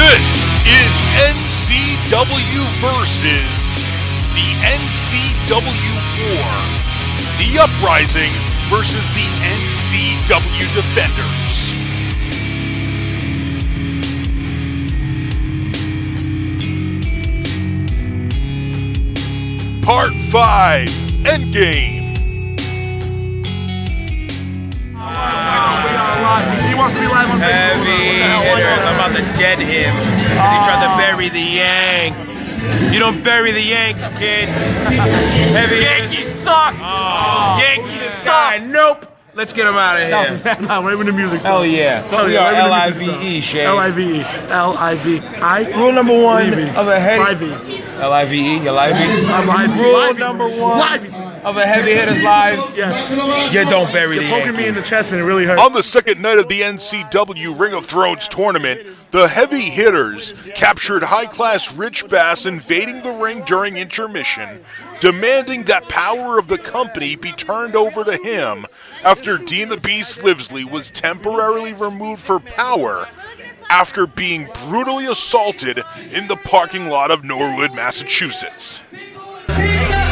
This is NCW versus the NCW War. The Uprising versus the NCW Defenders. Part 5, Endgame. He wants to be live on Facebook. Heavy hitters, I'm about to dead him. Because he tried to bury the Yanks. You don't bury the Yanks, kid. Heavy Yankees suck. Yankees suck. Nope. Let's get him out of here. No, right when the music Hell starts. yeah. So we are L-I-V-E, Shay. L-I-V-E. L-I-V-I. Rule number one of a heavy... L-I-V. L-I-V-E, you live? Rule number one of a heavy hitter's live. Yes. You don't bury the You're poking Yankees. me in the chest and it really hurts. On the second night of the NCW Ring of Thrones tournament, the Heavy Hitters captured high-class Rich Bass invading the ring during intermission, demanding that power of the company be turned over to him after Dean the Beast Livesley was temporarily removed for power after being brutally assaulted in the parking lot of Norwood, Massachusetts.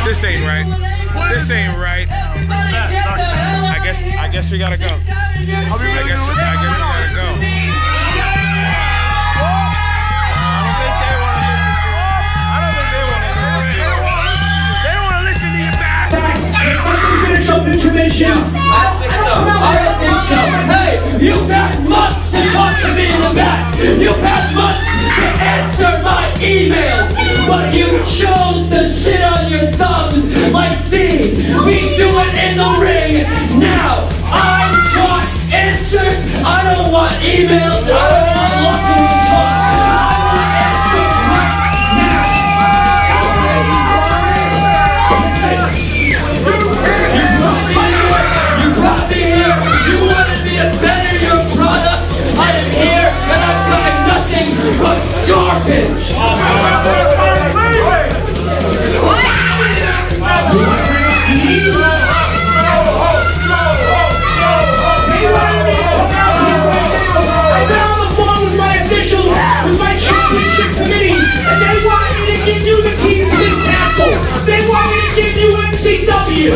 This ain't right. This ain't right. I guess we gotta go. I guess we gotta go. I don't think they want to listen to you. They don't want to listen to you back. Finish up intermission. I don't think so. Hey, you've had months to talk to me in the back. You've had months to answer my emails, but you chose to sit on your thumbs like Dean. We do it in the ring now. I want answers. I don't want emails. I don't want lots of talk. I want answers right now. You brought me here. You wanted me to better your product. I am here and I've got nothing but garbage. I've been on the phone with my officials, with my championship committee, and they want me to give you the keys to this castle. They want me to give you NCW.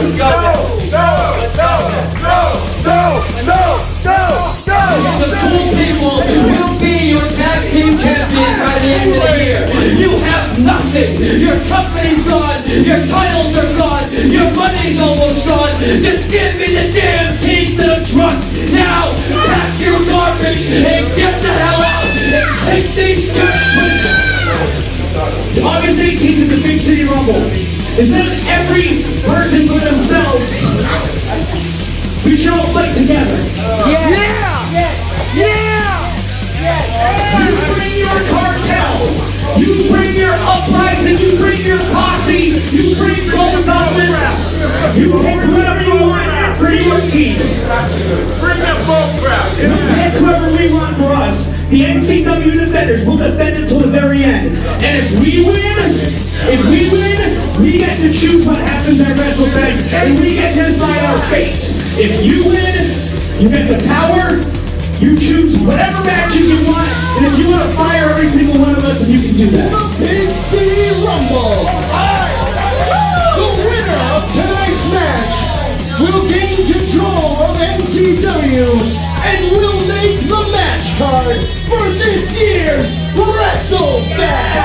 The cool people will be your tag team champions by the end of the year. You have nothing. Your company's gone. Your titles are gone. Your money's almost gone. Just give me the damn keys to the truck. Now, pack your garbage and get the hell out. And take these shirts with you. August 18th is the Big City Rumble. Instead of every person for themselves, we should all fight together. You bring your cartel. You bring your Uprising. You bring your posse. You bring both office. You pick whoever you want for your team. Bring that both crowd. You pick whoever we want for us. The NCW Defenders will defend until the very end. And if we win, we get to choose what happens at WrestleFest, and we get to decide our fate. If you win, you get the power. You choose whatever matches you want, and if you want to fire every single one of us, then you can do that. Big City Rumble. The winner of tonight's match will gain control of NCW and will make the match card for this year's WrestleFest.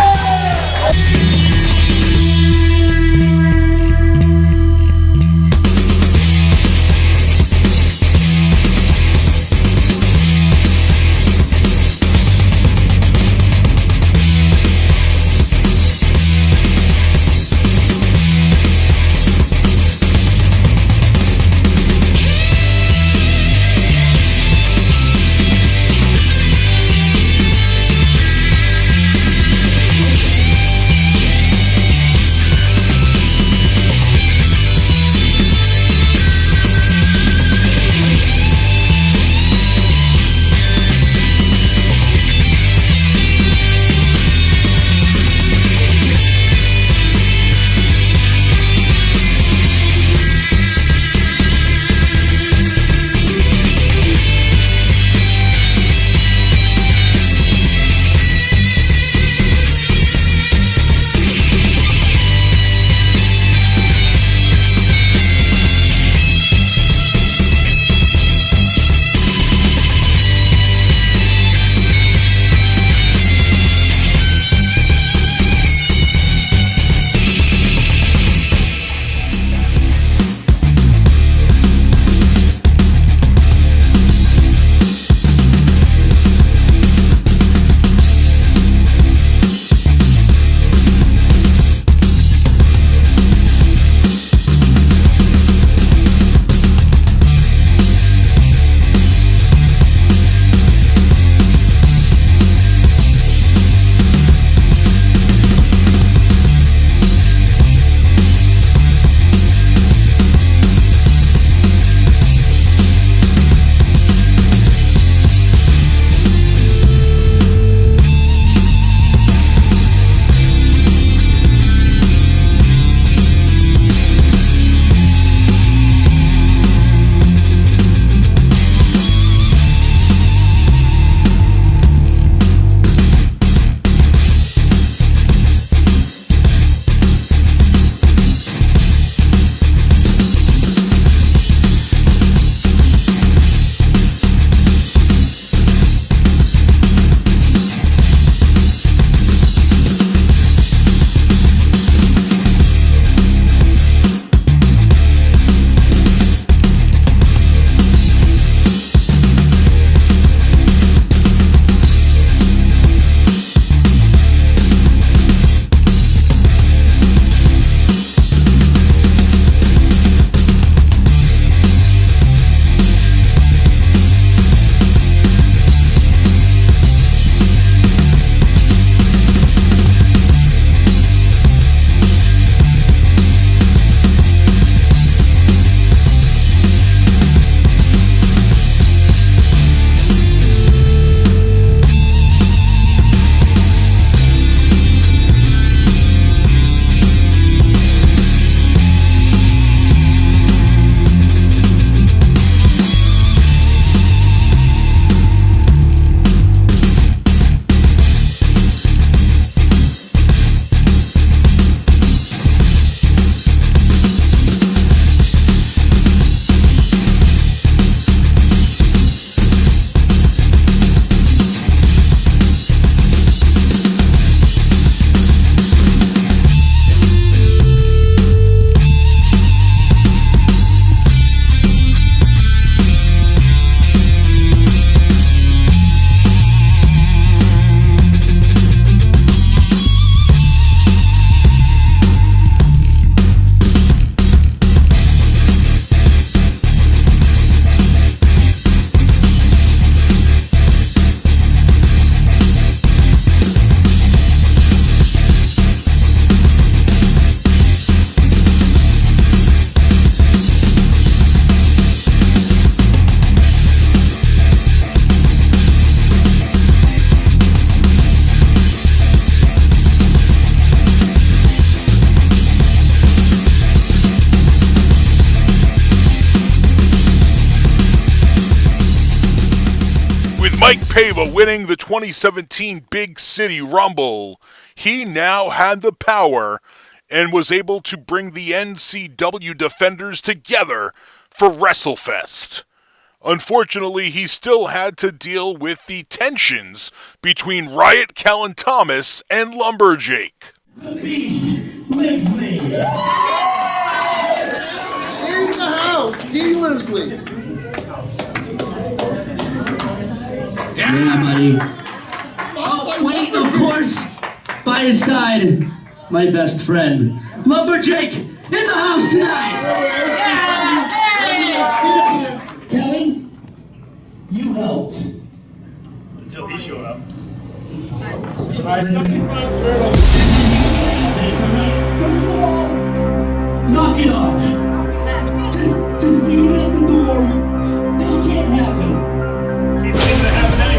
Mike Pava winning the 2017 Big City Rumble. He now had the power and was able to bring the NCW Defenders together for WRESTLEFEST. Unfortunately, he still had to deal with the tensions between Riot Callan Thomas and Lumberjake. The beast lives me. In the house, he lives me. Yeah, buddy. Oh, wait, of course, by his side, my best friend, Lumberjake, in the house tonight. Kelly, you helped. Until he showed up. First of all, knock it off. Just leave it at the door. This can't happen. Keep saying it happen anyway.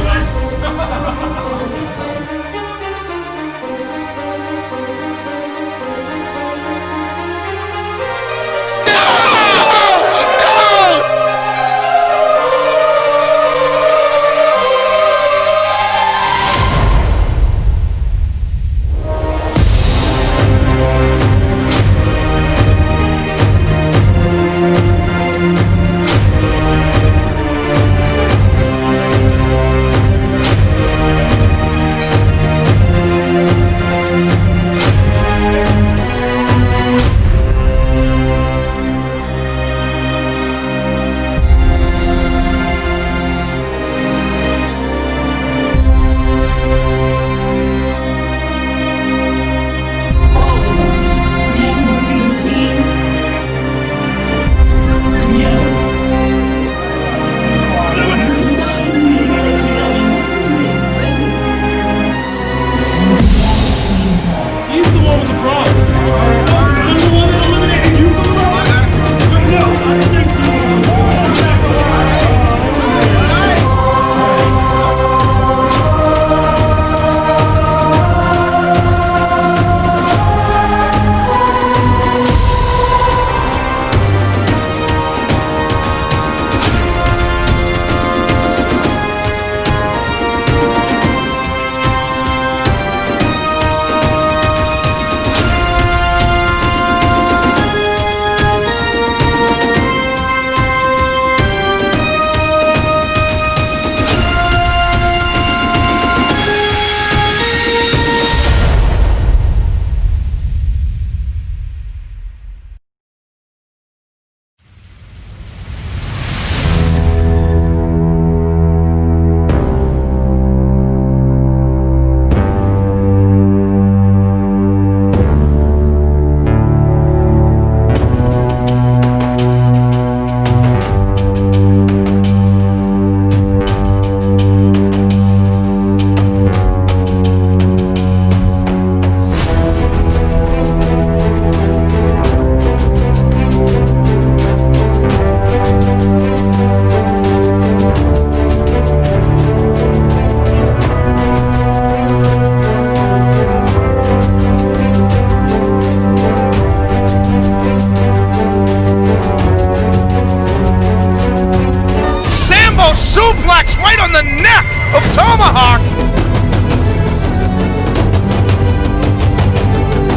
Suplex right on the neck of Tomahawk.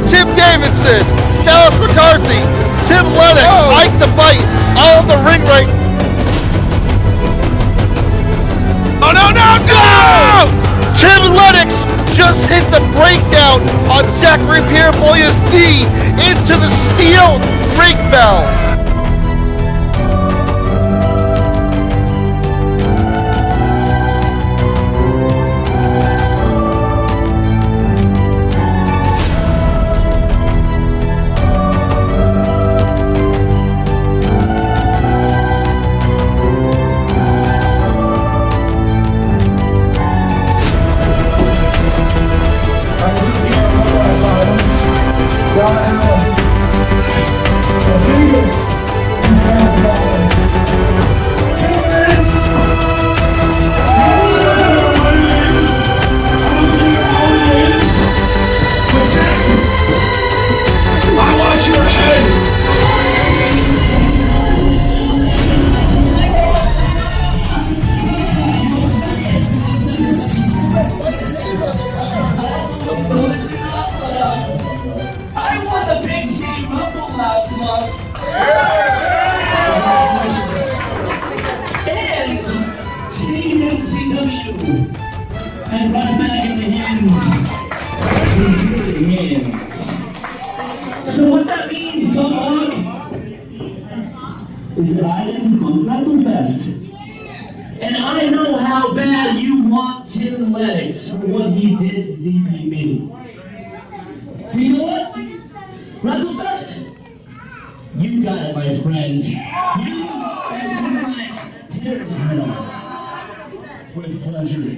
Tim Davidson, Dallas McCarthy, Tim Lennox, Ike the Fight, all in the ring right. Oh no! Tim Lennox just hit the breakdown on Zachary Pierre-Boya's D into the steel ring bell. Down an hour. Lennox for what he did to ZBB. So you know what? WrestleFest? You got it, my friends. You and tonight, tear his head off. With pleasure.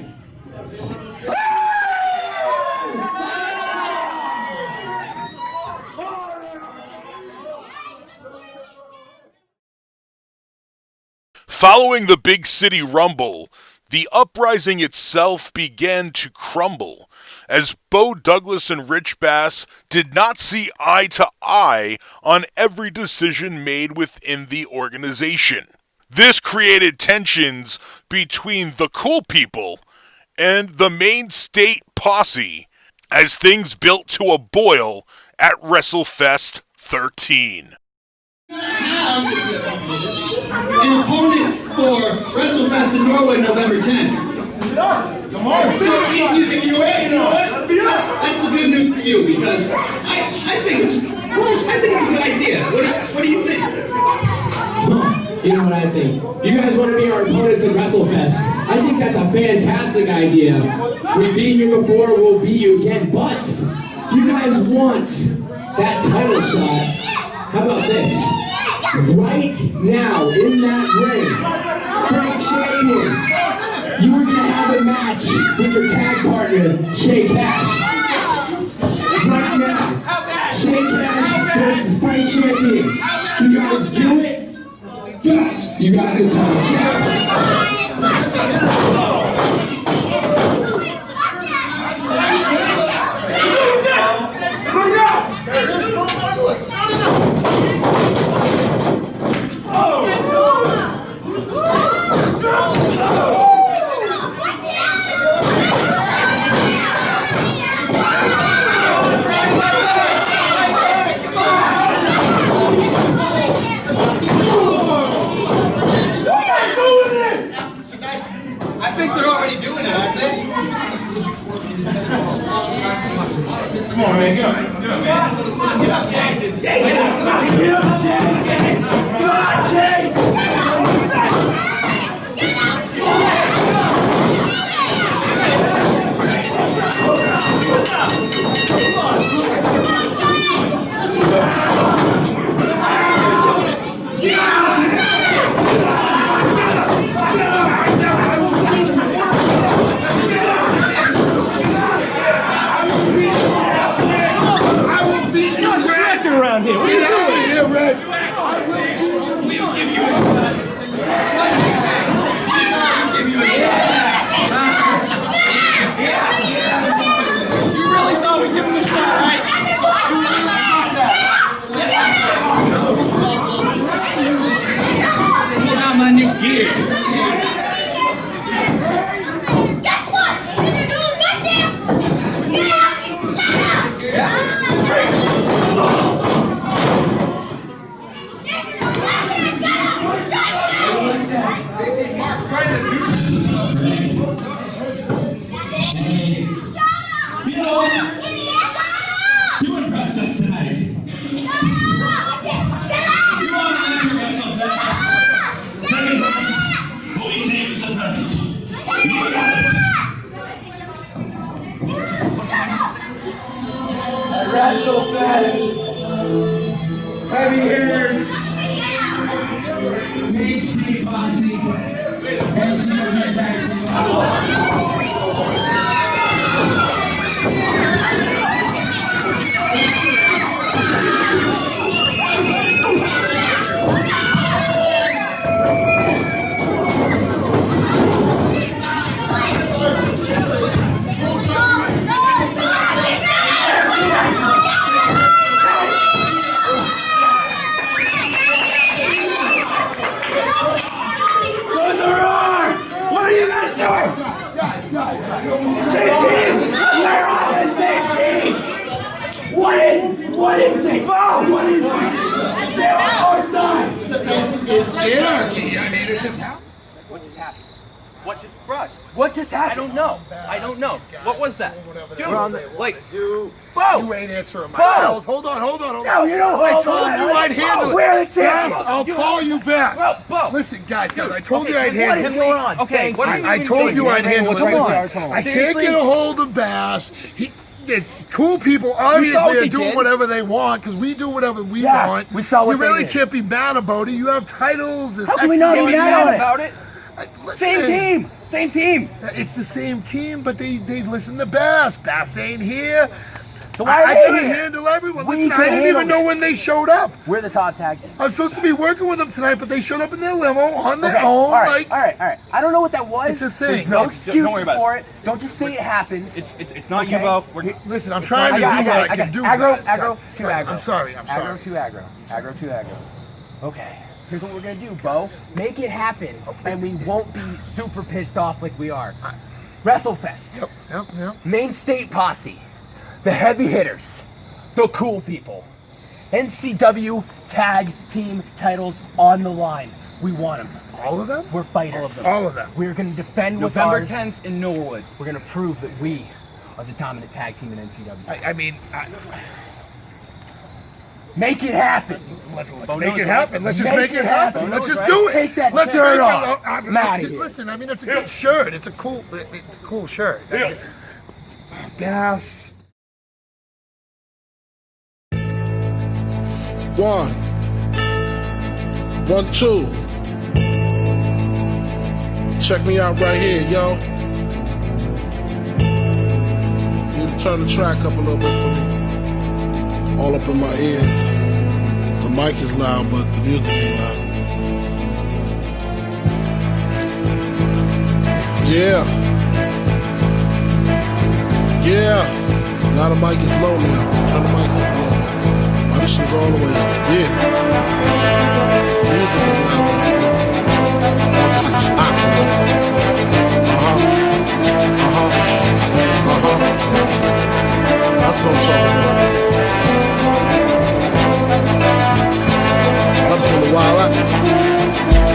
Following the Big City Rumble, the Uprising itself began to crumble, as Bo Douglas and Rich Bass did not see eye to eye on every decision made within the organization. This created tensions between the KOOL people and the MAINE State Posse, as things built to a boil at WRESTLEFEST XIII. An opponent for WrestleFest in Norway, November 10th. Come on. So if you're ready, you know what? That's the good news for you, because I think it's a good idea. What do you think? You know what I think? You guys want to be our opponents at WrestleFest. I think that's a fantastic idea. We've beaten you before, we'll beat you again, but you guys want that title shot. How about this? Right now, in that ring, Frank Champion, you were going to have a match with your tag partner, Shay Cash. Right now, Shay Cash versus Frank Champion. Can you guys do it? Guys, you got the title. I think they're already doing it, aren't they? Come on, man. Get up. Get up, man. Get up, Jay. Get up, Jay. Come on, Jay. Around here. What are you doing here, Red? We'll give you a shot. We'll give you a shot. You really thought we'd give him a shot, right? Pull out my new gear. Guess what? You're doing good there. Yeah. You impressed us tonight. You want to enter WrestleFest? Second match, but we saved the first. You got it. WrestleFest. Heavy hitters. MAINE State Posse. NCW Tag Team. What are you guys doing? What just happened? I don't know. I don't know. What was that? Dude, like, Bo! You ain't answering my Bo! calls. Hold on. No, you don't I hold told on. you I'd handle it. We're the champions. Yes, I'll call you back. Bo! Listen, guys, I told you okay, I'd handle What it. is going on? Okay, what are you I even told doing? you I'd handle it. Come on. I can't Seriously? get a hold of Bass. The cool people saw what obviously they are doing did. whatever they want because we do whatever we Yeah, want. we saw what you they really did. can't be mad about it. You have titles. How can we not be Can't be mad mad on it? about it. Listen, Same team. Same team. It's the same team, but they listen to Bass. Bass ain't here. So why are I they gotta here? handle everyone. We Listen, can I didn't handle even know it. when they showed up. We're the top tag team. I'm supposed to be working with them tonight, but they showed up in their limo on their own. All right, like, all right. I don't know what that was. It's a thing. There's no Don't excuses worry about for it. Don't just say it happens. It's not Okay. you, Bo. We're, listen, I'm trying to do what I can do. Aggro, guys. aggro, to aggro. I'm sorry. Aggro to aggro. Aggro to aggro. Okay. Here's what we're gonna do, Bo. Make it happen, and we won't be super pissed off like we are. WRESTLEFEST. Yep. MAINE STATE POSSE. The heavy hitters. The cool people. NCW Tag Team titles on the line. We want them. All of them? We're fighters. All of them. We're going to defend what's November ours. 10th in Norwood. We're going to prove that we are the dominant tag team in NCW. I mean, Make it happen. let's make it happen. Let's just make it happen. Let's just right? do it. Take that Let's shirt make off. I'm outta here. Listen, I mean, it's a good shirt. It's a cool shirt. Bass. 1, 2. Check me out right here, yo. You turn the track up a little bit for me. All up in my ears. The mic is loud, but the music ain't loud. Yeah. Now the mic is low now. Turn the mic up a little bit. This shit's all the way up. Yeah. Music is loud. It's hot. That's what I'm talking about. I just want to wild out.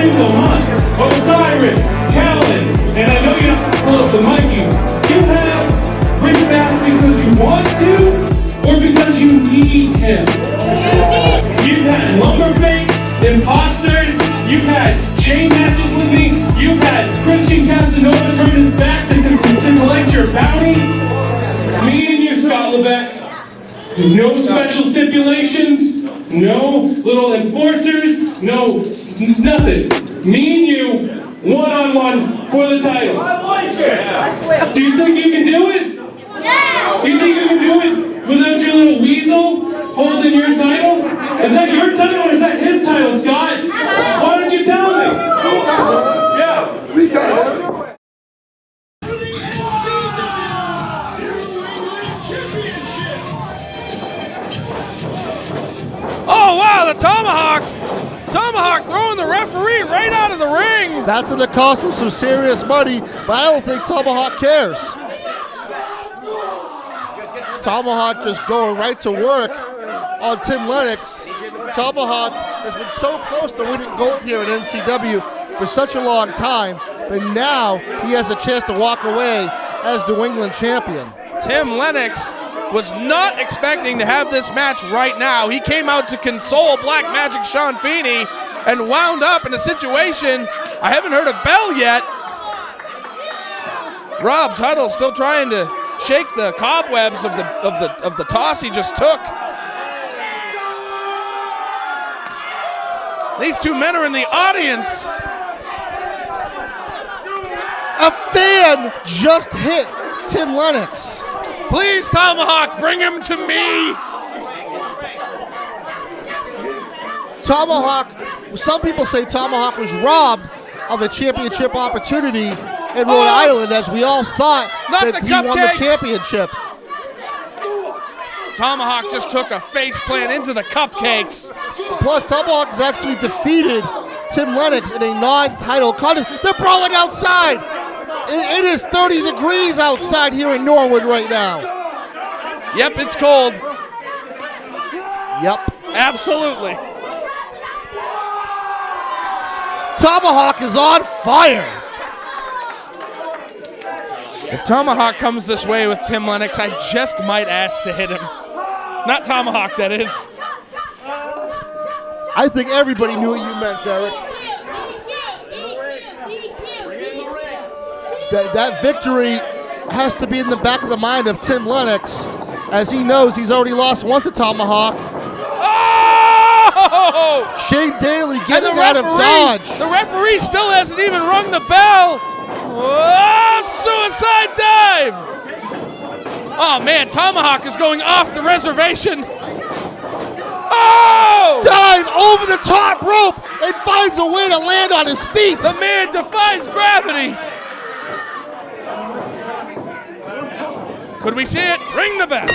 single month. Osiris, Calvin, and I know you don't pull up the mic. You have Rich Bass because you want to, or because you need him. You've had Lumberface, Imposters, you've had chain matches with me, you've had Christian Casanova turn his back to collect your bounty. Me and you, Scott Levesque. No special stipulations, no little enforcers, no nothing. Me and you, one-on-one for the title. I like it! Do you think you can do it? Yeah. Do you think you can do it without your little weasel holding your title? Is that your title or is that his title, Scott? Why don't you tell me? Yeah. We got it. Oh, wow, the Tomahawk. Tomahawk throwing the referee right out of the ring. That's going to cost him some serious money, but I don't think Tomahawk cares. Tomahawk just going right to work on Tim LENNOX. Tomahawk has been so close to winning gold here at NCW for such a long time, but now he has a chance to walk away as New England champion. Tim LENNOX was not expecting to have this match right now. He came out to console Black Magic Sean Feeney and wound up in a situation. I haven't heard a bell yet. Rob Tuttle still trying to shake the cobwebs of the toss he just took. These two men are in the audience. A fan just hit Tim LENNOX. Please, Tomahawk, bring him to me. Tomahawk, some people say Tomahawk was robbed of a championship opportunity in Rhode Island, as we all thought that he won the championship. Tomahawk just took a face plant into the cupcakes. Plus, Tomahawk has actually defeated Tim LENNOX in a non-title contest. They're brawling outside. It is 30 degrees outside here in Norwood right now. Yep, it's cold. Yep. Absolutely. Tomahawk is on fire. If Tomahawk comes this way with Tim LENNOX, I just might ask to hit him. Not Tomahawk, that is. I think everybody knew what you meant, Eric. That victory has to be in the back of the mind of Tim LENNOX, as he knows he's already lost once to Tomahawk. Oh! Shane Daly getting out of dodge. The referee still hasn't even rung the bell. Oh, suicide dive! Oh man, Tomahawk is going off the reservation. Oh! Dive over the top rope and finds a way to land on his feet. The man defies gravity. Could we see it? Ring the bell.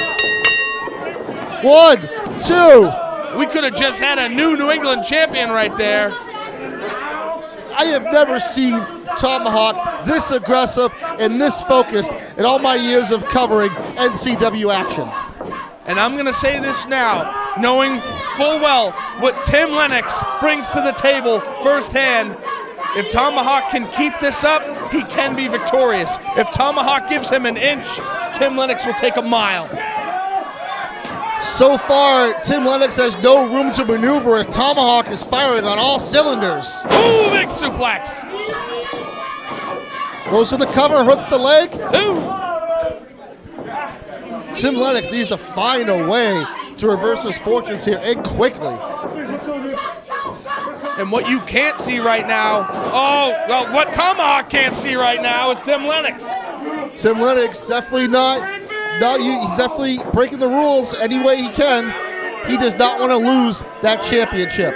1, 2. We could have just had a New England champion right there. I have never seen Tomahawk this aggressive and this focused in all my years of covering NCW action. And I'm going to say this now, knowing full well what Tim LENNOX brings to the table firsthand. If Tomahawk can keep this up, he can be victorious. If Tomahawk gives him an inch, Tim LENNOX will take a mile. So far, Tim LENNOX has no room to maneuver as Tomahawk is firing on all cylinders. Ooh, big suplex. Goes to the cover, hooks the leg. Ooh. Tim LENNOX needs to find a way to reverse his fortunes here, and quickly. And what you can't see right now, what Tomahawk can't see right now is Tim LENNOX. Tim LENNOX definitely he's definitely breaking the rules any way he can. He does not want to lose that championship.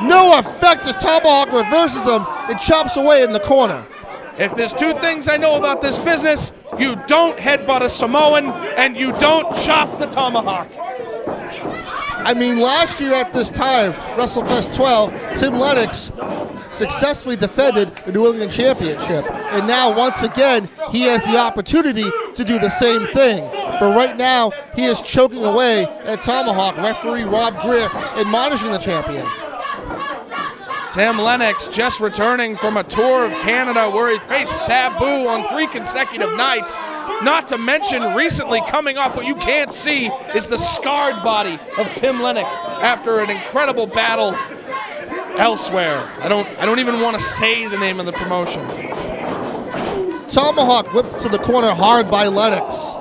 No effect as Tomahawk reverses him and chops away in the corner. If there's two things I know about this business, you don't headbutt a Samoan and you don't chop the Tomahawk. I mean, last year at this time, WRESTLEFEST XII, Tim LENNOX successfully defended the New England Championship. And now, once again, he has the opportunity to do the same thing. But right now, he is choking away at Tomahawk. Referee Rob Greer admonishing the champion. Tim Lennox just returning from a tour of Canada where he faced Sabu on 3 consecutive nights. Not to mention recently coming off what you can't see is the scarred body of Tim Lennox after an incredible battle elsewhere. I don't even want to say the name of the promotion. Tomahawk whipped to the corner hard by Lennox.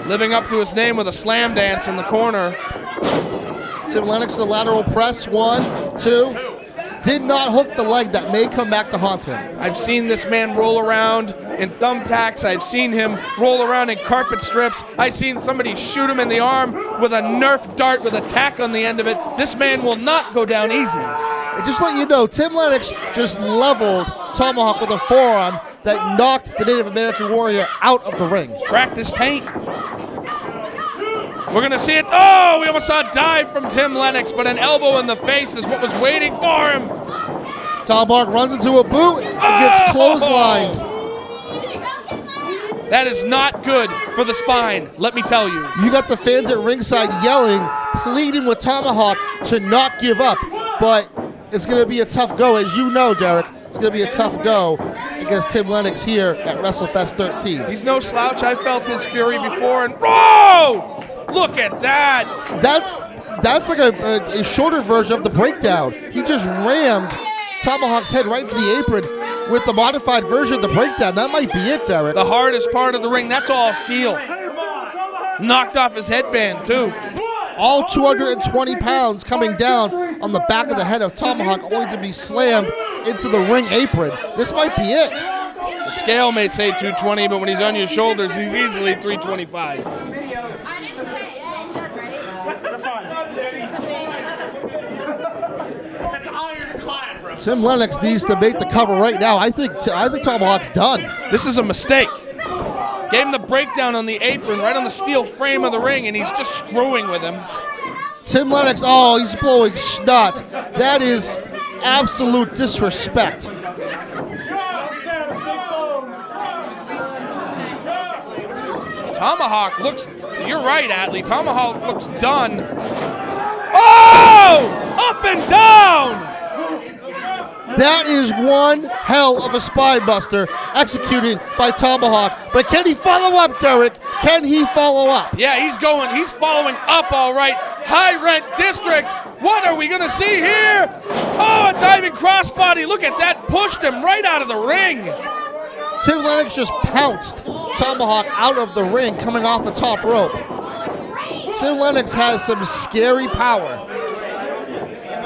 Living up to his name with a slam dance in the corner. Tim Lennox to the lateral press, 1, 2. Did not hook the leg that may come back to haunt him. I've seen this man roll around in thumbtacks. I've seen him roll around in carpet strips. I've seen somebody shoot him in the arm with a Nerf dart with a tack on the end of it. This man will not go down easy. And just to let you know, Tim Lennox just leveled Tomahawk with a forearm that knocked the Native American warrior out of the ring. Practice paint. We're going to see it. Oh, we almost saw a dive from Tim Lennox, but an elbow in the face is what was waiting for him. Tomahawk runs into a boot and gets clotheslined. That is not good for the spine, let me tell you. You got the fans at ringside yelling, pleading with Tomahawk to not give up, but it's going to be a tough go, as you know, Derek. It's going to be a tough go against Tim Lennox here at WrestleFest 13. He's no slouch. I felt his fury before, and whoa! Look at that! That's like a shorter version of the breakdown. He just rammed Tomahawk's head right into the apron with the modified version of the breakdown. That might be it, Derek. The hardest part of the ring, that's all steel. Knocked off his headband, too. All 220 pounds coming down on the back of the head of Tomahawk, only to be slammed into the ring apron. This might be it. The scale may say 220, but when he's on your shoulders, he's easily 325. Tim Lennox needs to make the cover right now. I think Tomahawk's done. This is a mistake. Gave him the breakdown on the apron, right on the steel frame of the ring, and he's just screwing with him. Tim Lennox, oh, he's blowing snot. That is absolute disrespect. Tomahawk looks, you're right, Atlee. Tomahawk looks done. Oh! Up and down! That is one hell of a spine buster executed by Tomahawk. But can he follow up, Derek? Can he follow up? Yeah, he's following up all right. High rent district. What are we going to see here? Oh, a diving crossbody. Look at that. Pushed him right out of the ring. Tim Lennox just pounced Tomahawk out of the ring coming off the top rope. Tim Lennox has some scary power.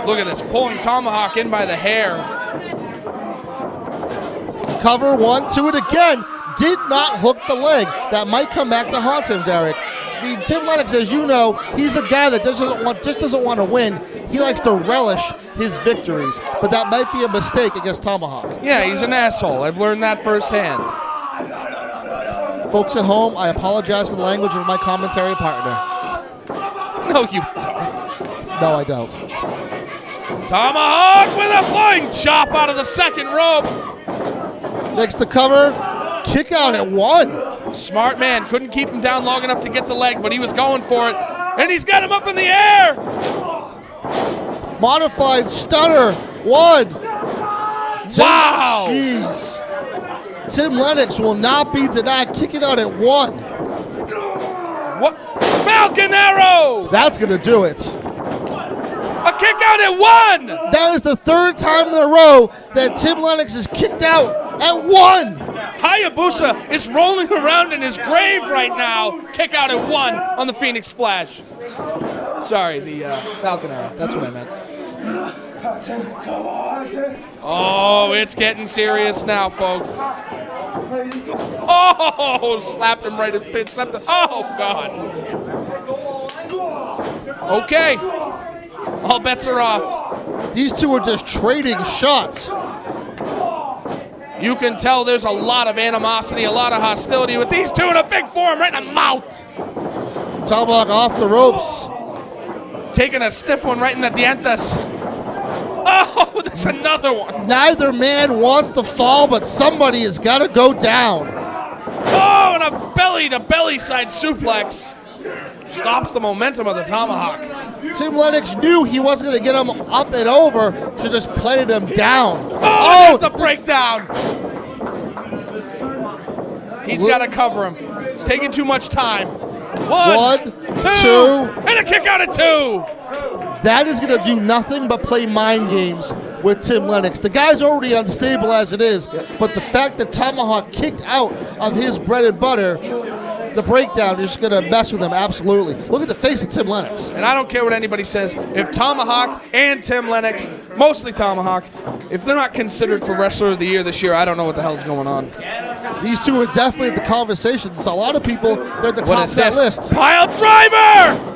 Look at this, pulling Tomahawk in by the hair. Cover, 1, 2, and again. Did not hook the leg. That might come back to haunt him, Derek. I mean, Tim Lennox, as you know, he's a guy that doesn't want to win. He likes to relish his victories, but that might be a mistake against Tomahawk. Yeah, he's an asshole. I've learned that firsthand. Folks at home, I apologize for the language of my commentary partner. No, you don't. No, I don't. Tomahawk with a flying chop out of the second rope. Next to cover, kick out at 1. Smart man, couldn't keep him down long enough to get the leg, but he was going for it. And he's got him up in the air. Modified stunner, 1. Wow. Jeez. Tim Lennox will not be denied kicking out at 1. What? Falcon Arrow. That's going to do it. A kick out at 1! That is the 3rd time in a row that Tim Lennox is kicked out at 1! Hayabusa is rolling around in his grave right now. Kick out at 1 on the Phoenix Splash. Sorry, the Falcon Arrow. That's what I meant. Oh, it's getting serious now, folks. Oh, slapped him right in the pin. Oh, God. Okay. All bets are off. These two are just trading shots. You can tell there's a lot of animosity, a lot of hostility with these two in a big form right in the mouth. Tomahawk off the ropes. Taking a stiff one right in the dientes. Oh, there's another one. Neither man wants to fall, but somebody has got to go down. Oh, and a belly-to-belly side suplex. Stops the momentum of the Tomahawk. Tim Lennox knew he wasn't going to get him up and over, so just planted him down. Oh, there's the breakdown. He's got to cover him. It's taking too much time. One, two, and a kick out at 2. That is going to do nothing but play mind games with Tim Lennox. The guy's already unstable as it is, but the fact that Tomahawk kicked out of his bread and butter, the breakdown is going to mess with him, absolutely. Look at the face of Tim Lennox. And I don't care what anybody says. If Tomahawk and Tim Lennox, mostly Tomahawk, if they're not considered for Wrestler of the Year this year, I don't know what the hell's going on. These two are definitely at the conversation. So a lot of people, they're at the top of that list. Pile driver!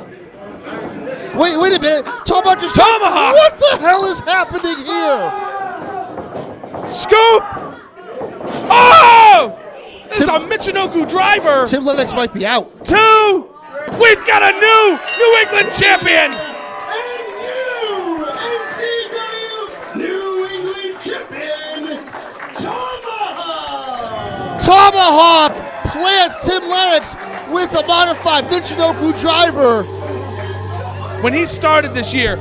Wait a minute. Tomahawk just... Tomahawk! What the hell is happening here? Scoop! Oh! This is a Michinoku driver. Tim Lennox might be out. 2! We've got a New England champion! Tomahawk plants Tim Lennox with a modified Michinoku driver. When he started this year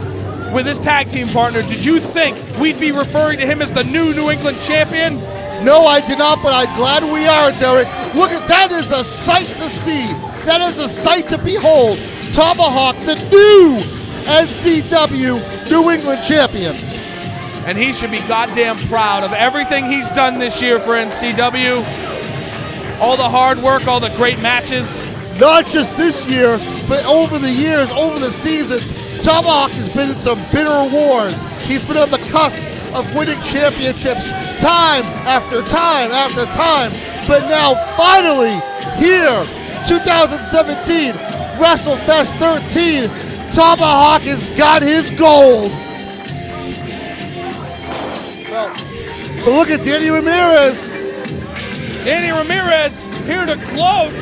with his tag team partner, did you think we'd be referring to him as the New England champion? No, I did not, but I'm glad we are, Derek. Look at that, is a sight to see. That is a sight to behold. Tomahawk, the new NCW New England champion. And he should be goddamn proud of everything he's done this year for NCW. All the hard work, all the great matches. Not just this year, but over the years, over the seasons, Tomahawk has been in some bitter wars. He's been on the cusp of winning championships time after time after time. But now, finally, here, 2017, WrestleFest 13, Tomahawk has got his gold. But look at Danny Ramirez. Danny Ramirez here to gloat.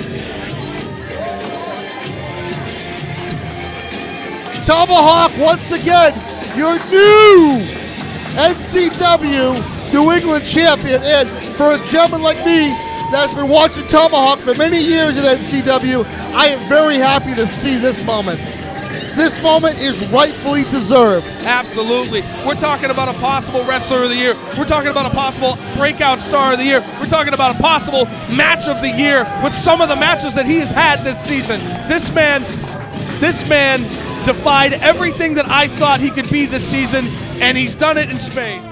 Tomahawk, once again, your new NCW New England champion. And for a gentleman like me that's been watching Tomahawk for many years at NCW, I am very happy to see this moment. This moment is rightfully deserved. Absolutely. We're talking about a possible Wrestler of the Year. We're talking about a possible Breakout Star of the Year. We're talking about a possible Match of the Year with some of the matches that he has had this season. This man defied everything that I thought he could be this season, and he's done it in spades.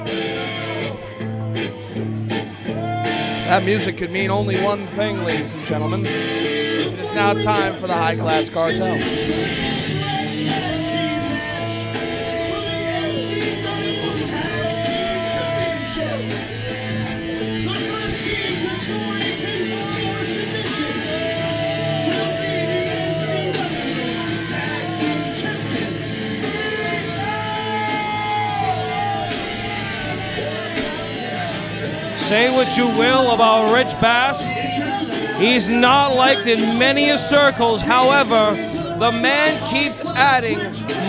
That music could mean only one thing, ladies and gentlemen. It is now time for the High Class Cartel. Say what you will about Rich Bass. He's not liked in many circles. However, the man keeps adding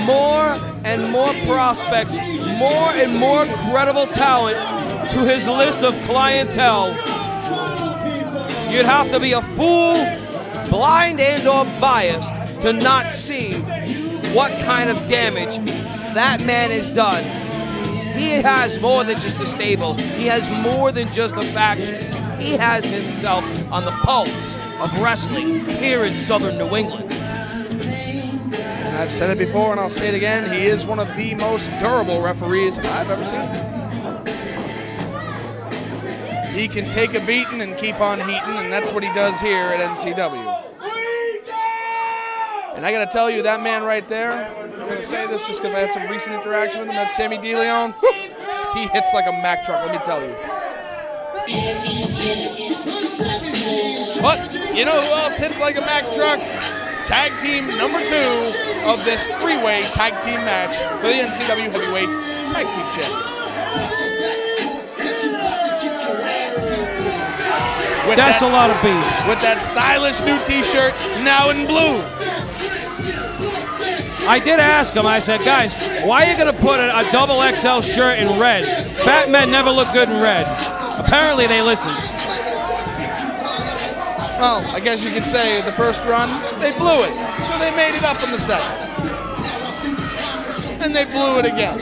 more and more prospects, more and more credible talent to his list of clientele. You'd have to be a fool, blind and or biased to not see what kind of damage that man has done. He has more than just a stable. He has more than just a faction. He has himself on the pulse of wrestling here in Southern New England. And I've said it before and I'll say it again, he is one of the most durable referees I've ever seen. He can take a beating and keep on heating, and that's what he does here at NCW. And I gotta tell you, that man right there, I'm gonna say this just because I had some recent interaction with him, that's Sammy DeLeon. He hits like a Mack truck, let me tell you. But you know who else hits like a Mack truck? Tag team number 2 of this 3-way tag team match for the NCW Heavyweight Tag Team Champions. That's a lot of beef. With that stylish new t-shirt, now in blue. I did ask him, I said, guys, why are you going to put a double XL shirt in red? Fat men never look good in red. Apparently they listened. Well, I guess you could say the first run, they blew it. So they made it up in the second. and they blew it again.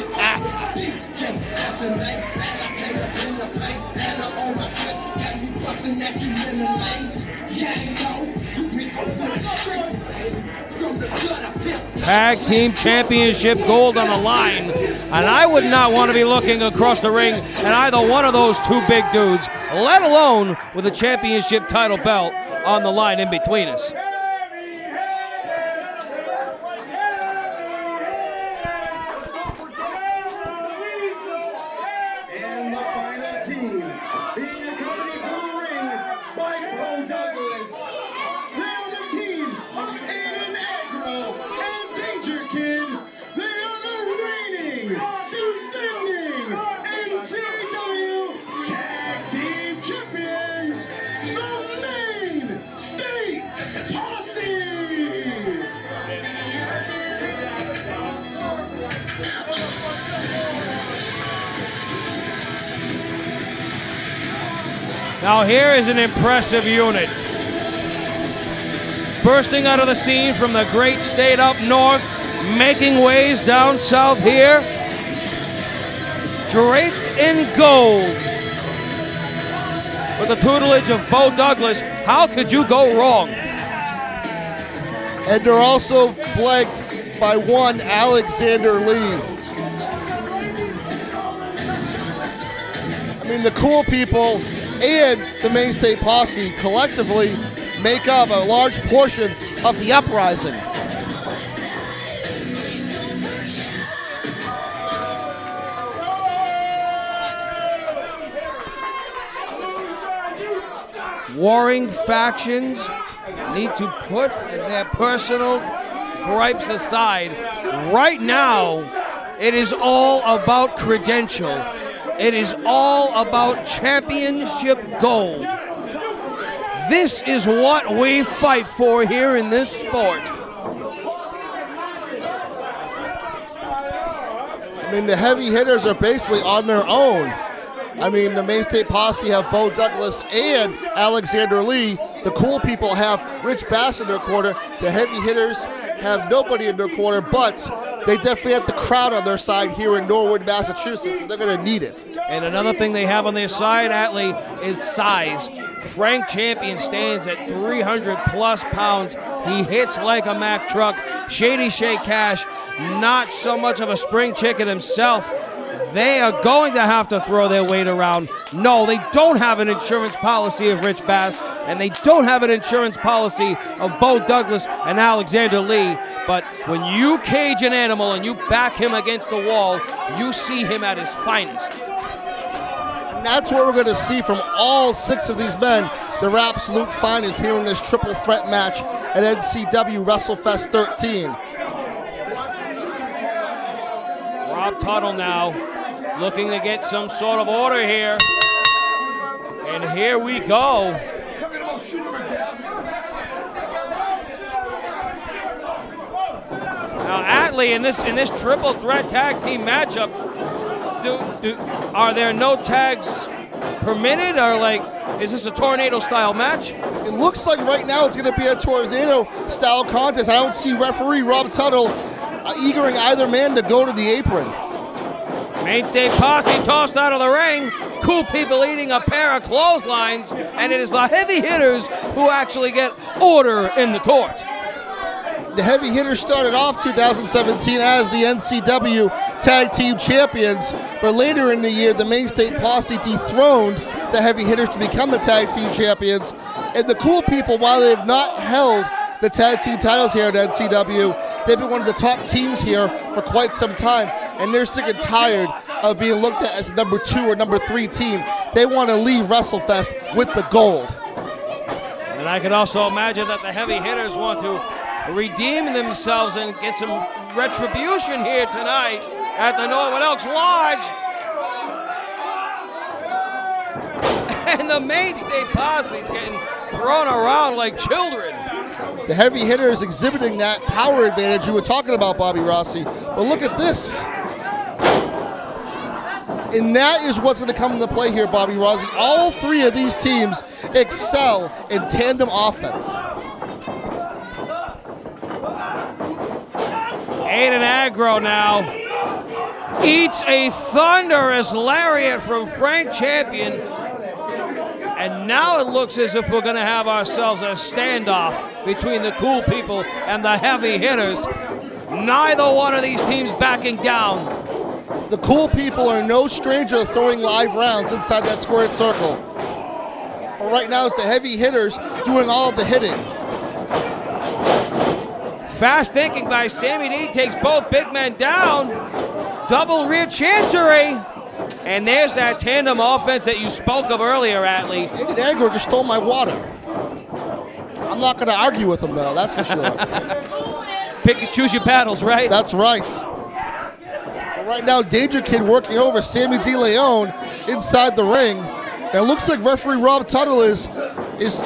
Tag Team Championship gold on the line. And I would not want to be looking across the ring at either one of those two big dudes, let alone with a championship title belt on the line in between us. And the final team being accompanied to the ring by Pro Douglas. They are the team of Aiden Agro and Danger Kid. They are the reigning, defending NCW Tag Team Champions, the Maine State Posse. Now here is an impressive unit. Bursting out of the scene from the great state up north, making waves down south here. Draped in gold. With the tutelage of Bo Douglas, how could you go wrong? And they're also flanked by one Alexander Lee. I mean, the Cool People and the Maine State Posse collectively make up a large portion of the Uprising. Warring factions need to put their personal gripes aside. Right now, it is all about credential. It is all about championship gold. This is what we fight for here in this sport. I mean, the heavy hitters are basically on their own. I mean, the Maine State Posse have Bo Douglas and Alexander Lee. The Cool People have Rich Bass in their corner. The heavy hitters have nobody in their corner, but they definitely have the crowd on their side here in Norwood, Massachusetts, and they're going to need it. And another thing they have on their side, Atlee, is size. Frank Champion stands at 300 plus pounds. He hits like a Mack truck. Shady Shay Cash, not so much of a spring chicken himself. They are going to have to throw their weight around. No, they don't have an insurance policy of Rich Bass, and they don't have an insurance policy of Bo Douglas and Alexander Lee. But when you cage an animal and you back him against the wall, you see him at his finest. And that's what we're going to see from all 6 of these men, their absolute finest here in this triple threat match at NCW WRESTLEFEST 13. Rob Tuttle now looking to get some sort of order here. And here we go. Now, Atlee, in this triple threat tag team matchup, are there no tags permitted, or is this a tornado style match? It looks like right now it's going to be a tornado style contest. I don't see referee Rob Tuttle eagering either man to go to the apron. Maine State Posse tossed out of the ring. Cool People eating a pair of clotheslines, and it is the heavy hitters who actually get order in the court. The heavy hitters started off 2017 as the NCW Tag Team Champions, but later in the year, the Maine State Posse dethroned the heavy hitters to become the Tag Team Champions. And the Cool People, while they have not held the tag team titles here at NCW, they've been one of the top teams here for quite some time, and they're sick and tired of being looked at as number 2 or number 3 team. They want to leave WrestleFest with the gold. And I can also imagine that the heavy hitters want to redeem themselves and get some retribution here tonight at the Norwood Elks Lodge. And the Maine State Posse is getting thrown around like children. The heavy hitters exhibiting that power advantage you were talking about, Bobby Rossi. But look at this. And that is what's going to come into play here, Bobby Rossi. All 3 of these teams excel in tandem offense. Aiden Agro now eats a thunderous lariat from Frank Champion. And now it looks as if we're going to have ourselves a standoff between the Cool people and the heavy hitters. Neither one of these teams backing down. The Cool people are no stranger to throwing live rounds inside that squared circle. But right now it's the heavy hitters doing all of the hitting. Fast thinking by Sammy D takes both big men down. Double rear chancery. And there's that tandem offense that you spoke of earlier, Atlee. Aiden Agro just stole my water. I'm not going to argue with him, though, that's for sure. Pick and choose your battles, right? That's right. But right now, Danger Kid working over Sammy De Leon inside the ring. And it looks like referee Rob Tuttle is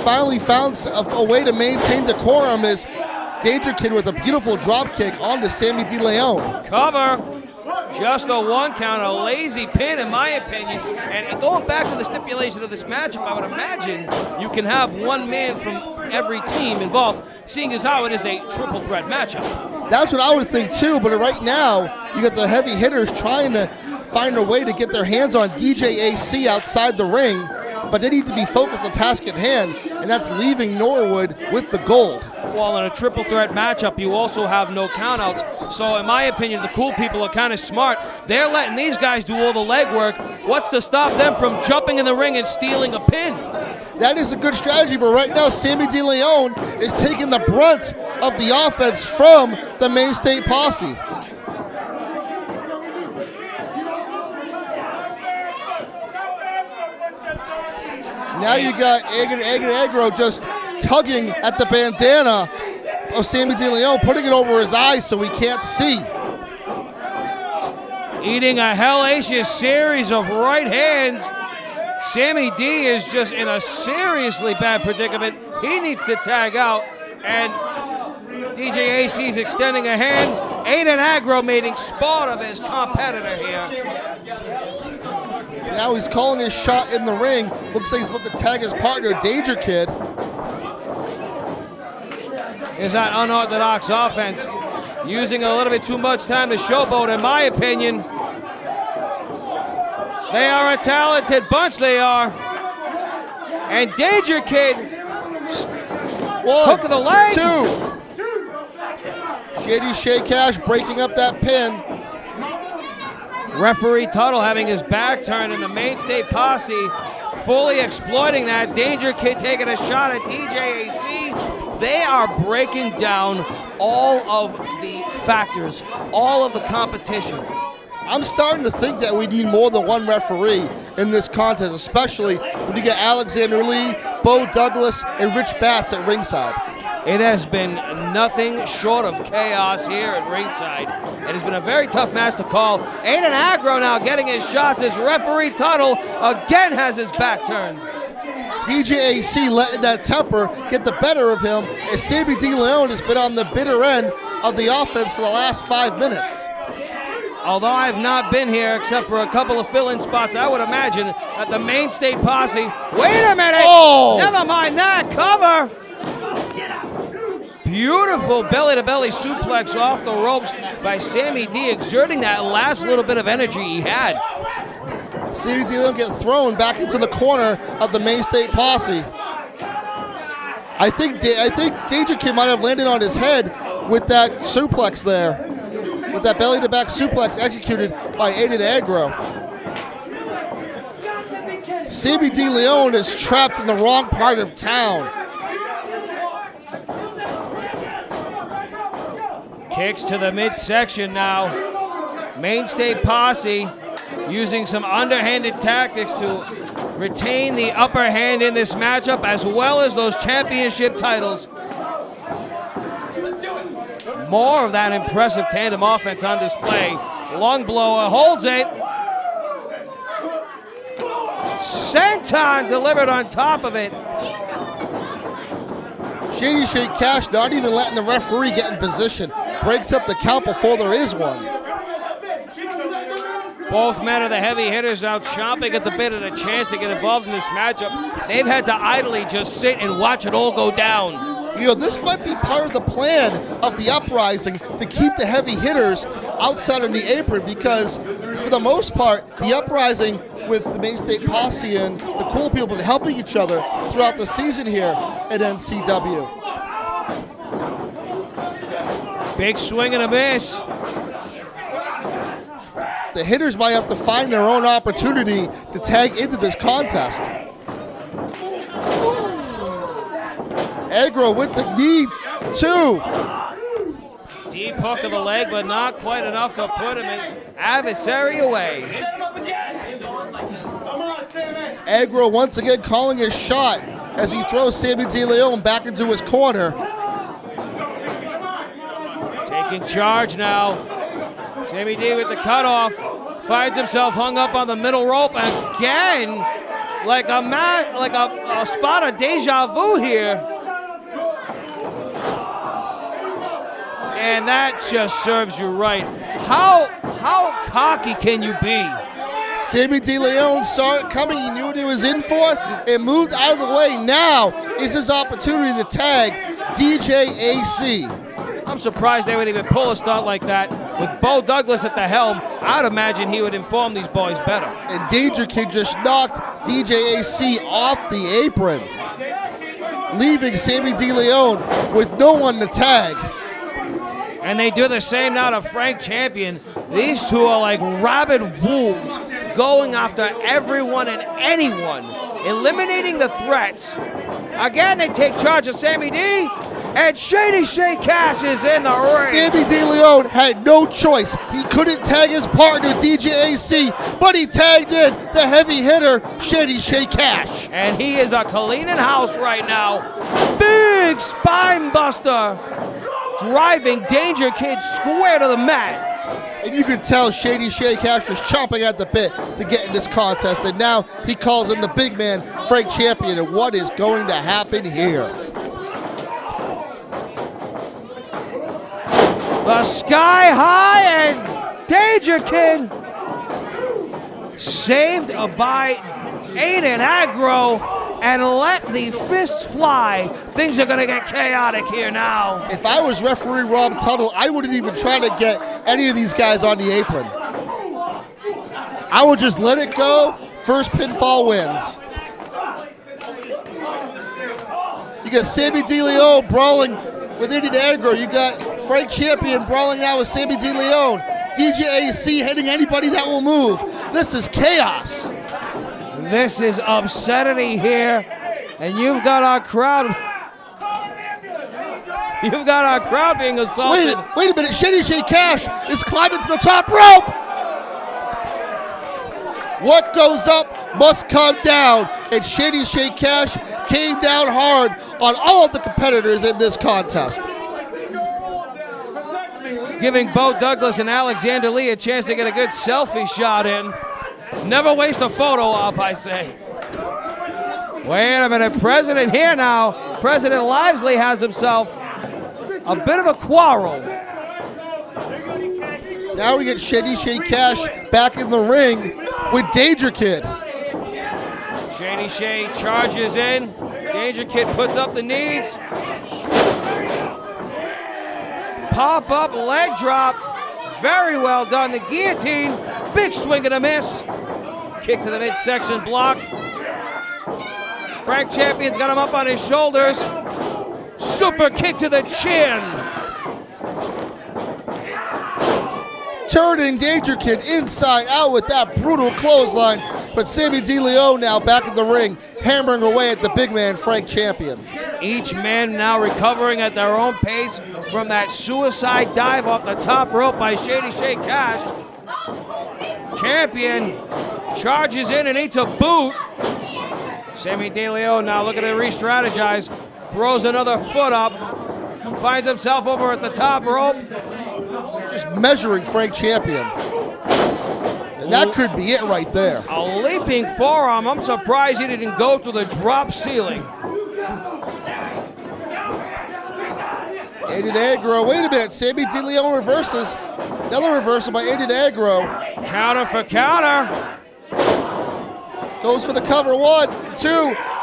finally found a way to maintain decorum as Danger Kid with a beautiful drop kick onto Sammy De Leon. Cover. Just a 1 count, a lazy pin in my opinion. And going back to the stipulation of this matchup, I would imagine you can have one man from every team involved, seeing as how it is a triple threat matchup. That's what I would think too, but right now, you got the heavy hitters trying to find a way to get their hands on DJ AC outside the ring, but they need to be focused on the task at hand, and that's leaving Norwood with the gold. Well, in a triple threat matchup, you also have no countouts. So in my opinion, the Cool people are kind of smart. They're letting these guys do all the legwork. What's to stop them from jumping in the ring and stealing a pin? That is a good strategy, but right now Sammy De Leon is taking the brunt of the offense from the Maine State Posse. Now you got Agro just tugging at the bandana of Sammy De Leon, putting it over his eyes so he can't see. Eating a hellacious series of right hands. Sammy D is just in a seriously bad predicament. He needs to tag out, and DJ AC's extending a hand. Aiden Agro making sport of his competitor here. Now he's calling his shot in the ring. Looks like he's about to tag his partner, Danger Kid. Is that unorthodox offense using a little bit too much time to showboat, in my opinion. They are a talented bunch, they are. And Danger Kid, hook of the leg. 2. Shady Shea Cash breaking up that pin. Referee Tuttle having his back turned, and the Maine State Posse fully exploiting that. Danger Kid taking a shot at DJ AC. They are breaking down all of the factors, all of the competition. I'm starting to think that we need more than one referee in this contest, especially when you get Alexander Lee, Bo Douglas, and Rich Bass at ringside. It has been nothing short of chaos here at ringside. It has been a very tough match to call. Aiden Agro now getting his shots as referee Tuttle again has his back turned. DJ AC letting that temper get the better of him as Sammy De Leon has been on the bitter end of the offense for the last 5 minutes. Although I've not been here except for a couple of fill-in spots, I would imagine that the Maine State Posse, wait a minute, never mind that, cover. Beautiful belly-to-belly suplex off the ropes by Sammy D, exerting that last little bit of energy he had. Sammy D will get thrown back into the corner of the Maine State Posse. I think Danger Kid might have landed on his head with that suplex there, with that belly-to-back suplex executed by Aiden Agro. Sammy De Leon is trapped in the wrong part of town. Kicks to the midsection now. Maine State Posse using some underhanded tactics to retain the upper hand in this matchup, as well as those championship titles. More of that impressive tandem offense on display. Long blower holds it. Senton delivered on top of it. Shady Shea Cash not even letting the referee get in position. Breaks up the count before there is one. Both men are the heavy hitters now chomping at the bit at a chance to get involved in this matchup. They've had to idly just sit and watch it all go down. You know, this might be part of the plan of the Uprising to keep the heavy hitters outside of the apron, because for the most part, the Uprising with the Maine State Posse and the KOOL people been helping each other throughout the season here at NCW. Big swing and a miss. The hitters might have to find their own opportunity to tag into this contest. Aggro with the knee, 2. Deep hook of the leg, but not quite enough to put him in adversary away. Aggro once again calling his shot as he throws Sammy De Leon back into his corner. Taking charge now. Sammy D with the cutoff. Finds himself hung up on the middle rope again. Like a spot of deja vu here. And that just serves you right. How cocky can you be? Sammy De Leon saw it coming. He knew what he was in for and moved out of the way. Now is his opportunity to tag DJ AC. I'm surprised they would even pull a stunt like that. With Bo Douglas at the helm, I'd imagine he would inform these boys better. And Danger Kid just knocked DJ AC off the apron, leaving Sammy De Leon with no one to tag. And they do the same now to Frank Champion. These two are like rabid wolves going after everyone and anyone, eliminating the threats. Again, they take charge of Sammy D, and Shady Shay Cash is in the ring. Sammy De Leon had no choice. He couldn't tag his partner, DJ AC, but he tagged in the heavy hitter, Shady Shay Cash. And he is a cleaning house right now. Big spine buster, driving Danger Kid square to the mat. And you can tell Shady Shay Cash was chomping at the bit to get in this contest, and now he calls in the big man, Frank Champion, and what is going to happen here? The Sky High and Danger Kid saved by Aiden Aggro and let the fist fly. Things are going to get chaotic here now. If I was referee Rob Tuttle, I wouldn't even try to get any of these guys on the apron. I would just let it go. First pinfall wins. You got Sammy De Leon brawling with Aiden Aggro. You got Frank Champion brawling now with Sammy De Leon. DJ AC hitting anybody that will move. This is chaos. This is obscenity here, and you've got our crowd. You've got our crowd being assaulted. Wait a minute, Shady Shay Cash is climbing to the top rope. What goes up must come down, and Shady Shay Cash came down hard on all of the competitors in this contest. Giving Bo Douglas and Alexander Lee a chance to get a good selfie shot in. Never waste a photo op, I say. Wait a minute, President here now. President Livesley has himself a bit of a quarrel. Now we get Shady Shay Cash back in the ring with Danger Kid. Shady Shay charges in. Danger Kid puts up the knees. Pop-up leg drop. Very well done. The guillotine. Big swing and a miss. Kick to the midsection blocked. Frank Champion's got him up on his shoulders. Super kick to the chin. Turning Danger Kid inside out with that brutal clothesline. But Sammy De Leon now back in the ring, hammering away at the big man, Frank Champion. Each man now recovering at their own pace from that suicide dive off the top rope by Shady Shay Cash. Champion charges in and eats a boot. Sammy De Leon now looking to re-strategize. Throws another foot up. Finds himself over at the top rope. Just measuring Frank Champion. And that could be it right there. A leaping forearm. I'm surprised he didn't go to the drop ceiling. Aiden Aggro, wait a minute, Sammy De Leon reverses. Another reversal by Aiden Aggro. Counter for counter. Goes for the cover, 1, 2.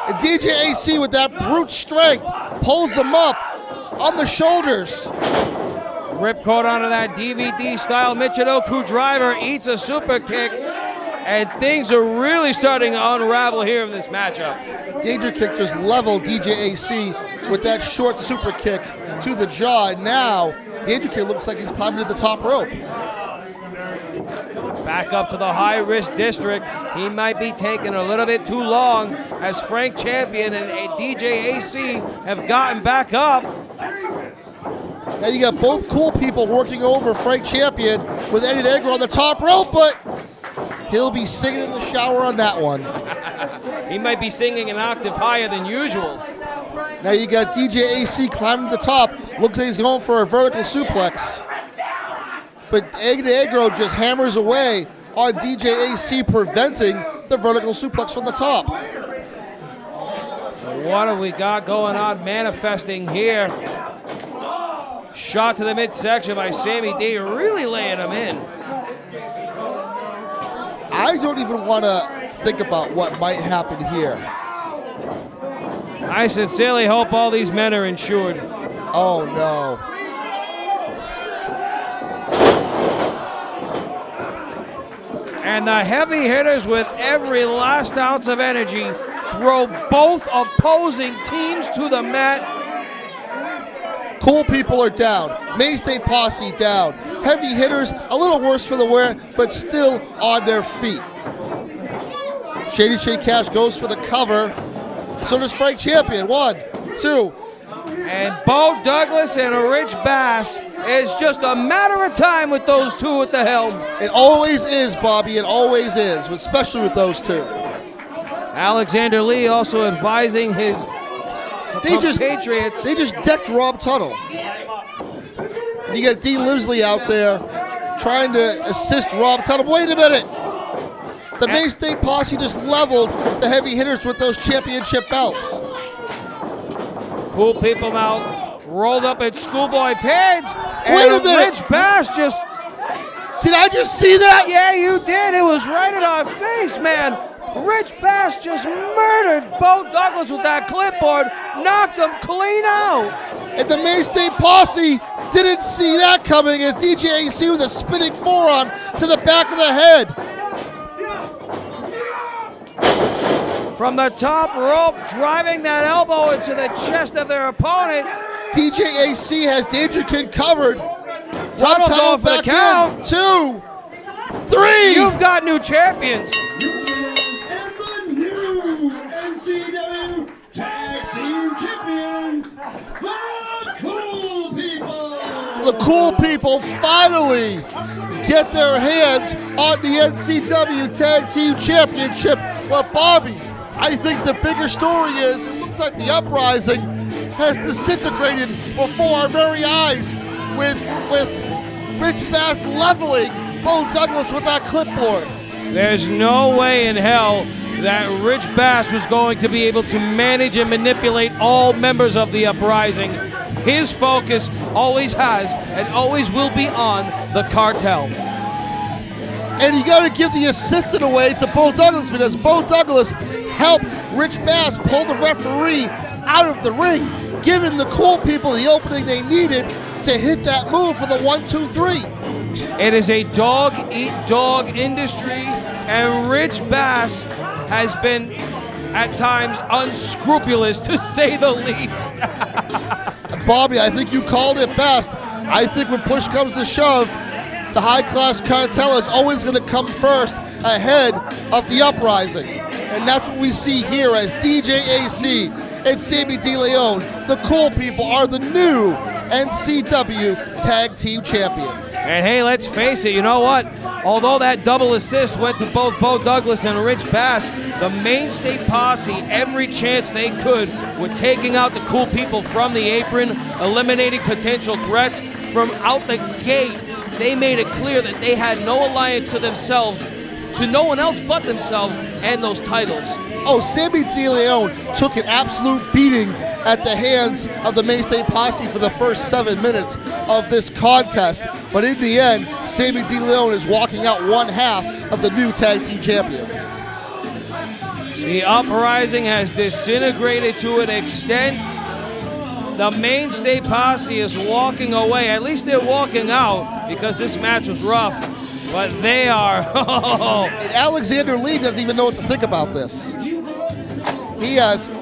And DJ AC with that brute strength pulls him up on the shoulders. Ripcord onto that DVD-style Michinoku driver, eats a super kick, and things are really starting to unravel here in this matchup. Danger Kick just leveled DJ AC with that short super kick to the jaw, and now Danger Kick looks like he's climbing to the top rope. Back up to the high-risk district. He might be taking a little bit too long as Frank Champion and DJ AC have gotten back up. Now you got both Cool People working over Frank Champion with Eddie Negro on the top rope, but he'll be singing in the shower on that one. He might be singing an octave higher than usual. Now you got DJ AC climbing to the top. Looks like he's going for a vertical suplex. But Eddie Negro just hammers away on DJ AC, preventing the vertical suplex from the top. What have we got going on manifesting here? Shot to the midsection by Sammy D, really laying him in. I don't even want to think about what might happen here. I sincerely hope all these men are insured. Oh no. And the heavy hitters, with every last ounce of energy, throw both opposing teams to the mat. Cool People are down. Main State Posse down. Heavy hitters, a little worse for the wear, but still on their feet. Shady Shade Cash goes for the cover. So does Frank Champion. 1, 2. And Bo Douglas and Rich Bass, it's just a matter of time with those two at the helm. It always is, Bobby. It always is, especially with those two. Alexander Lee also advising his compatriots. They just decked Rob Tuttle. And you got Dean Livsley out there trying to assist Rob Tuttle. Wait a minute. The Main State Posse just leveled the heavy hitters with those championship belts. Cool People now rolled up in schoolboy pads. Wait a minute. Rich Bass just... Did I just see that? Yeah, you did. It was right in our face, man. Rich Bass just murdered Bo Douglas with that clipboard, knocked him clean out. And the Main State Posse didn't see that coming as DJ AC with a spinning forearm to the back of the head. From the top rope, driving that elbow into the chest of their opponent. DJ AC has Danger Kid covered. Tuttle going for the count. In. 2, 3. You've got new champions. And the new NCW Tag Team Champions, the Cool People. The Cool People finally get their hands on the NCW Tag Team Championship. Well, Bobby, I think the bigger story is it looks like the Uprising has disintegrated before our very eyes with Rich Bass leveling Bo Douglas with that clipboard. There's no way in hell that Rich Bass was going to be able to manage and manipulate all members of the Uprising. His focus always has and always will be on the cartel. And you got to give the assistant away to Bo Douglas because Bo Douglas helped Rich Bass pull the referee out of the ring, giving the Cool People the opening they needed to hit that move for the 1, 2, 3. It is a dog-eat-dog industry, and Rich Bass has been, at times, unscrupulous, to say the least. Bobby, I think you called it best. I think when push comes to shove, the high-class cartel is always going to come first ahead of the Uprising. And that's what we see here as DJ AC and Sammy De Leon, the Cool People, are the new NCW Tag Team Champions. And hey, let's face it, you know what? Although that double assist went to both Bo Douglas and Rich Bass, the Main State Posse, every chance they could, were taking out the Cool People from the apron, eliminating potential threats from out the gate. They made it clear that they had no alliance to themselves, to no one else but themselves and those titles. Oh, Sammy De Leon took an absolute beating at the hands of the Main State Posse for the first 7 minutes of this contest. But in the end, Sammy De Leon is walking out one half of the new Tag Team Champions. The Uprising has disintegrated to an extent The Maine State Posse is walking away. At least they're walking out because this match was rough. But they are. And Alexander Lee doesn't even know what to think about this.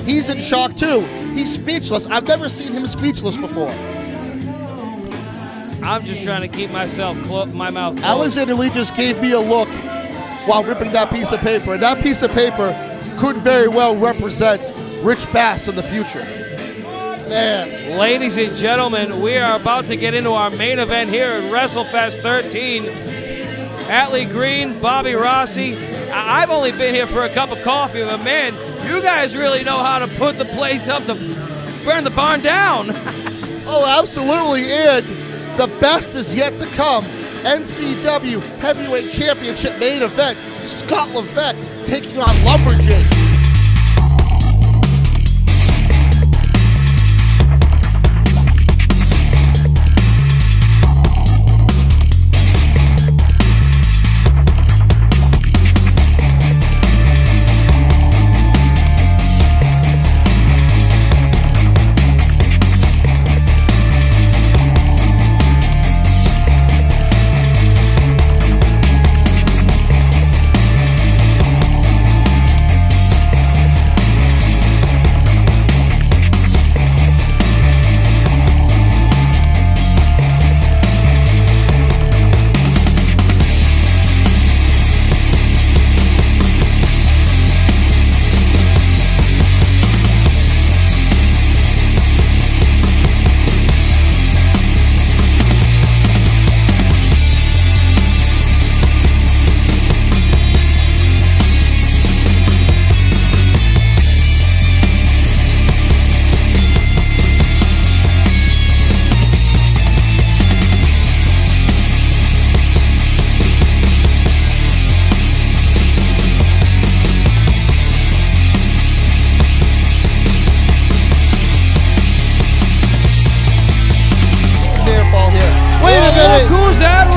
He's in shock too. He's speechless. I've never seen him speechless before. I'm just trying to keep my mouth closed. Alexander Lee just gave me a look while ripping that piece of paper. And that piece of paper could very well represent Rich Bass in the future. Man. Ladies and gentlemen, we are about to get into our main event here at WrestleFest 13. Atlee Green, Bobby Rossi. I've only been here for a cup of coffee, but man, you guys really know how to put the place up to burn the barn down. Oh, absolutely. And the best is yet to come. NCW Heavyweight Championship main event. Scott Levesque taking on Lumberjake.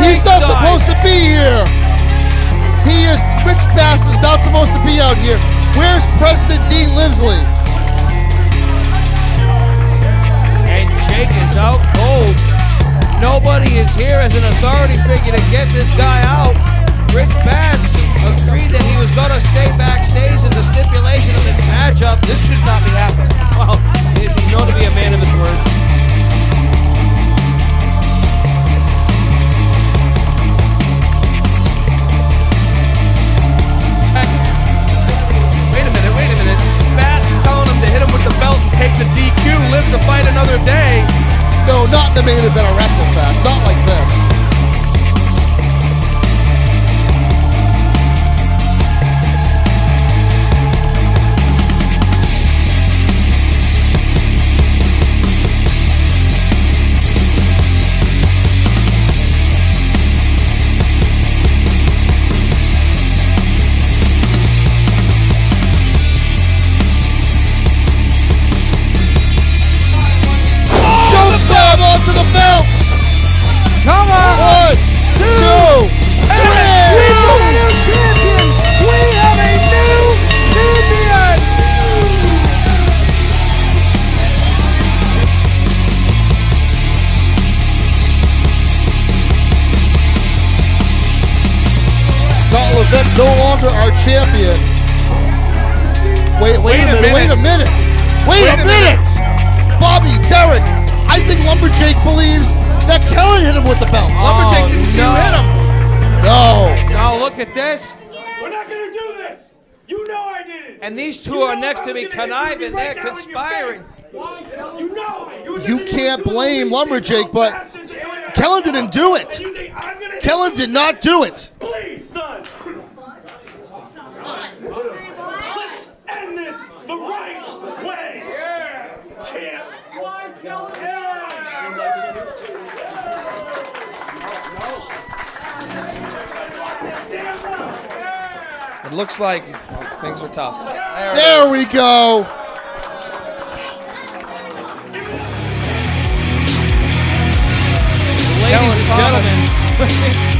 He's not supposed to be here. Rich Bass is not supposed to be out here. Where's President Dean Livsley? And Jake is out cold. Nobody is here as an authority figure to get this guy out. Rich Bass agreed that he was going to stay backstage in the stipulation of this matchup. This should not be happening. Well, he's known to be a man of his word. Wait a minute. Bass is telling him to hit him with the belt and take the DQ, live to fight another day. No, not in the main event of WrestleFest. Not like this. Onto the belts. Come on. 1, 2, 3. We got a new champion. We have a new champion. Scott Levesque no longer our champion. Wait a minute. Bobby, Derek. I think Lumberjake believes that Kellen hit him with the belt. Lumberjake didn't see who hit him. No. Now look at this. We're not going to do this. You know I did it. And these two are next to me conniving. They're conspiring. You can't blame Lumberjake, but Kellen didn't do it. Kellen did not do it. Please, son. Let's end this the right way. Yeah. Champ. It looks like things are tough. There we go. Ladies and gentlemen.